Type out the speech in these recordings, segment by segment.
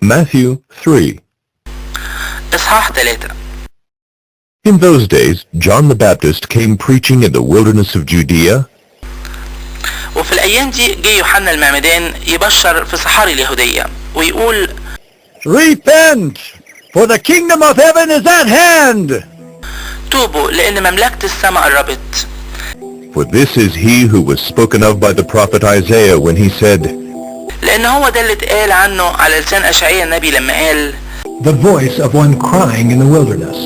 Matthew 3. إصحاح 3. In those days, John the Baptist came preaching in the wilderness of Judea وفي الأيام دي جه يوحنا المعمدان يبشر في صحاري اليهودية ويقول Repent, for the kingdom of heaven is at hand. توبوا لأن مملكة السماء قربت. For this is he who was spoken of by the prophet Isaiah when he said, لأن هو ده اللي اتقال عنه على لسان أشعياء النبي لما قال The voice of one crying in the wilderness.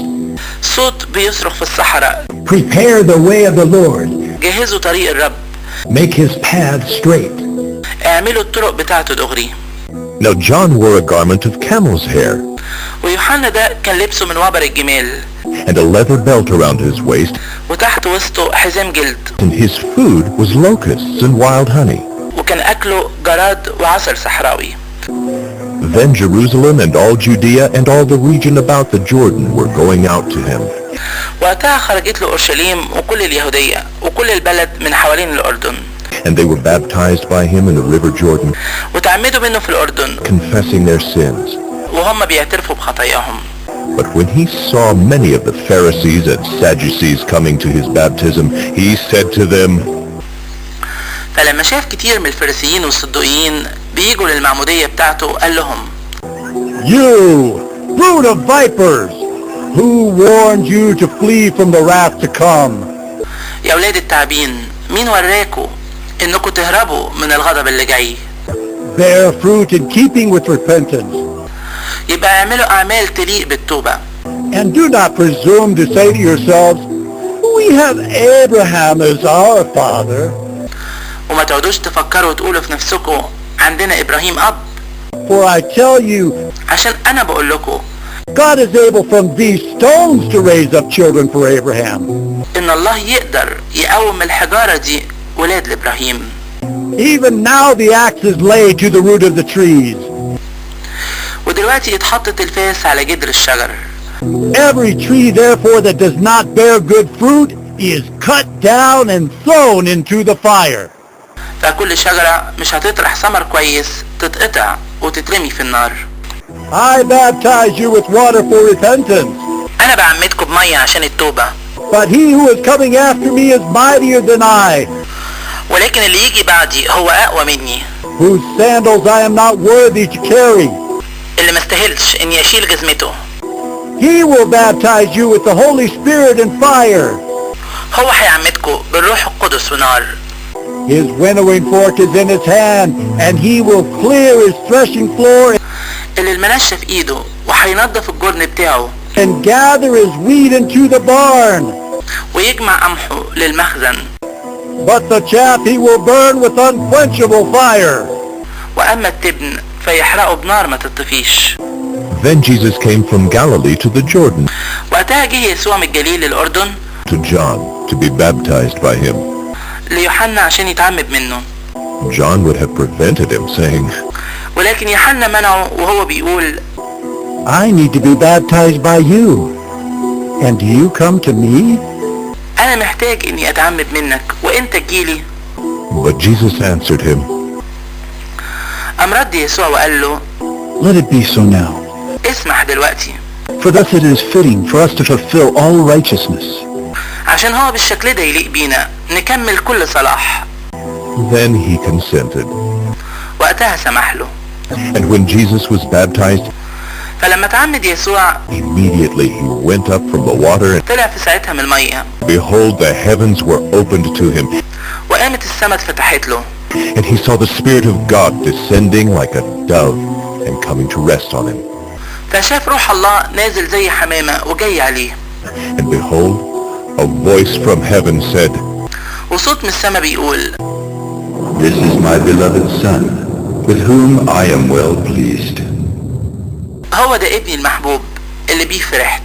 صوت بيصرخ في الصحراء Prepare the way of the Lord. جهزوا طريق الرب. Make his path straight. اعملوا الطرق بتاعته دغري. Now John wore a garment of camel's hair ويوحنا ده كان لبسه من وبر الجمال and a leather belt around his waist, وتحت وسطه حزام جلد and his food was locusts and wild honey. وكان أكله جراد وعسل صحراوي. Then Jerusalem and all Judea and all the region about the Jordan were going out to him. وقتها خرجت له أورشليم وكل اليهودية وكل البلد من حوالين الأردن. And they were baptized by him in the river Jordan, وتعمدوا منه في الأردن confessing their sins. وهم بيعترفوا بخطاياهم. But when he saw many of the Pharisees and Sadducees coming to his baptism, he said to them, فلما شاف كتير من الفريسيين والصدوقيين بيجوا للمعمودية بتاعته قال لهم You, brood of vipers, who warned you to flee from the wrath to come? يا ولاد التعبين مين وراكوا انكم تهربوا من الغضب اللي جاي؟ Bear fruit in keeping with repentance. يبقى اعملوا اعمال تليق بالتوبة. And do not presume to say to yourselves, We have Abraham as our father. وما تقعدوش تفكروا وتقولوا في نفسكم عندنا ابراهيم اب. For I tell you, عشان انا بقول لكم God is able from these stones to raise up children for Abraham. ان الله يقدر يقوم الحجارة دي ولاد لابراهيم. Even now the axe is laid to the root of the trees. ودلوقتي اتحطت الفاس على جدر الشجر. Every tree therefore that does not bear good fruit is cut down and thrown into the fire. فكل شجرة مش هتطرح ثمر كويس تتقطع وتترمي في النار. I baptize you with water for repentance. انا بعمدكم بمية عشان التوبة. But he who is coming after me is mightier than I, ولكن اللي يجي بعدي هو اقوى مني. whose sandals I am not worthy to carry. اللي ما استاهلش اني اشيل جزمته. He will baptize you with the Holy Spirit and fire. هو هيعمدكم بالروح القدس ونار. His winnowing fork is in his hand, and he will clear his threshing floor اللي المنشة في ايده وهينضف الجرن بتاعه. and gather his wheat into the barn. ويجمع قمحه للمخزن. But the chaff he will burn with unquenchable fire. واما التبن فيحرقه بنار ما تطفيش. Then Jesus came from Galilee to the Jordan وقتها جه يسوع من الجليل للأردن to John to be baptized by him. ليوحنا عشان يتعمد منه. John would have prevented him, saying, ولكن يوحنا منعه وهو بيقول I need to be baptized by you, and do you come to me? أنا محتاج إني أتعمد منك وأنت تجيلي. But Jesus answered him, قام رد يسوع وقال له Let it be so now, اسمح دلوقتي. for thus it is fitting for us to fulfill all righteousness. عشان هو بالشكل ده يليق بينا نكمل كل صلاح. Then he consented. وقتها سمح له. And when Jesus was baptized, فلما تعمد يسوع immediately he went up from the water, and طلع في ساعتها من المية. behold, the heavens were opened to him. وقامت السماء اتفتحت له. And he saw the Spirit of God descending like a dove and coming to rest on him. فشاف روح الله نازل زي حمامة وجاي عليه. And behold, a voice from heaven said, وصوت من السماء بيقول This is my beloved Son, with whom I am well pleased. هو ده ابني المحبوب اللي بيه فرحت.